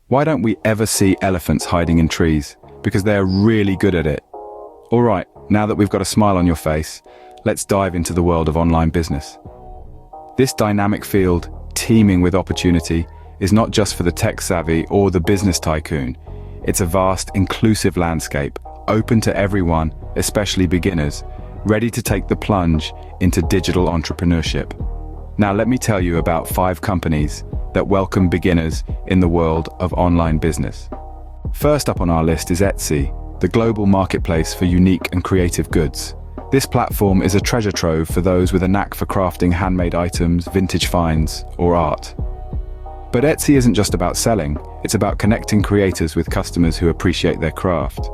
Why don't we ever see elephants hiding in trees? Because they are really good at it. All right, now that we've got a smile on your face, let's dive into the world of online business. This dynamic field, teeming with opportunity, is not just for the tech-savvy or the business tycoon. It's a vast, inclusive landscape, open to everyone, especially beginners, ready to take the plunge into digital entrepreneurship. Now let me tell you about 5 companies that welcome beginners in the world of online business. First up on our list is Etsy, the global marketplace for unique and creative goods. This platform is a treasure trove for those with a knack for crafting handmade items, vintage finds, or art. But Etsy isn't just about selling, it's about connecting creators with customers who appreciate their craft.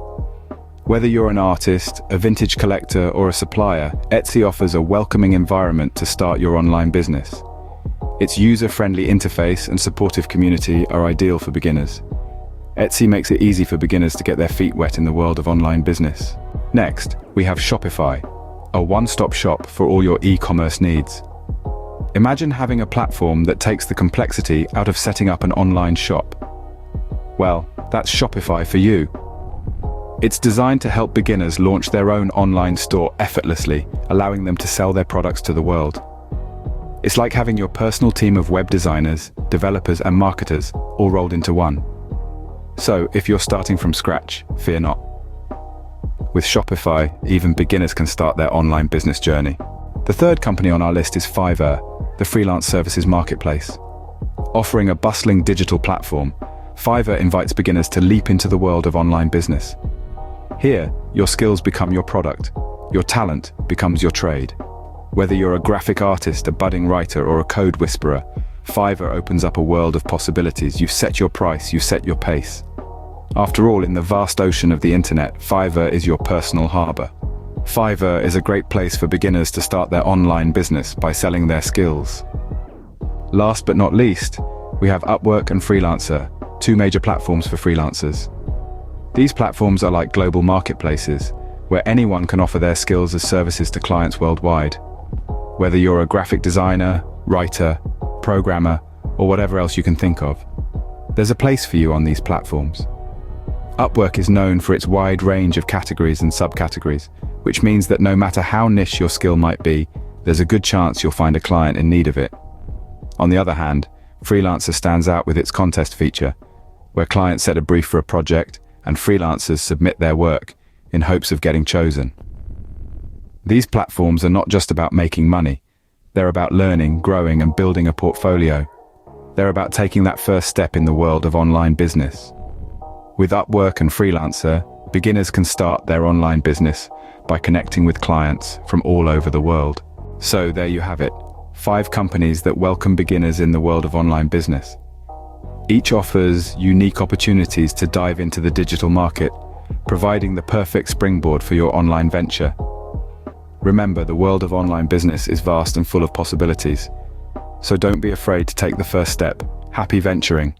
Whether you're an artist, a vintage collector, or a supplier, Etsy offers a welcoming environment to start your online business. Its user-friendly interface and supportive community are ideal for beginners. Etsy makes it easy for beginners to get their feet wet in the world of online business. Next, we have Shopify, a one-stop shop for all your e-commerce needs. Imagine having a platform that takes the complexity out of setting up an online shop. Well, that's Shopify for you. It's designed to help beginners launch their own online store effortlessly, allowing them to sell their products to the world. It's like having your personal team of web designers, developers, and marketers all rolled into one. So, if you're starting from scratch, fear not. With Shopify, even beginners can start their online business journey. The third company on our list is Fiverr, the freelance services marketplace. Offering a bustling digital platform, Fiverr invites beginners to leap into the world of online business. Here, your skills become your product. Your talent becomes your trade. Whether you're a graphic artist, a budding writer, or a code whisperer, Fiverr opens up a world of possibilities. You set your price, you set your pace. After all, in the vast ocean of the internet, Fiverr is your personal harbor. Fiverr is a great place for beginners to start their online business by selling their skills. Last but not least, we have Upwork and Freelancer, 2 major platforms for freelancers. These platforms are like global marketplaces, where anyone can offer their skills as services to clients worldwide. Whether you're a graphic designer, writer, programmer, or whatever else you can think of, there's a place for you on these platforms. Upwork is known for its wide range of categories and subcategories, which means that no matter how niche your skill might be, there's a good chance you'll find a client in need of it. On the other hand, Freelancer stands out with its contest feature, where clients set a brief for a project and freelancers submit their work in hopes of getting chosen. These platforms are not just about making money, they're about learning, growing, and building a portfolio. They're about taking that first step in the world of online business. With Upwork and Freelancer, beginners can start their online business by connecting with clients from all over the world. So there you have it, 5 companies that welcome beginners in the world of online business. Each offers unique opportunities to dive into the digital market, providing the perfect springboard for your online venture. Remember, the world of online business is vast and full of possibilities. So don't be afraid to take the first step. Happy venturing.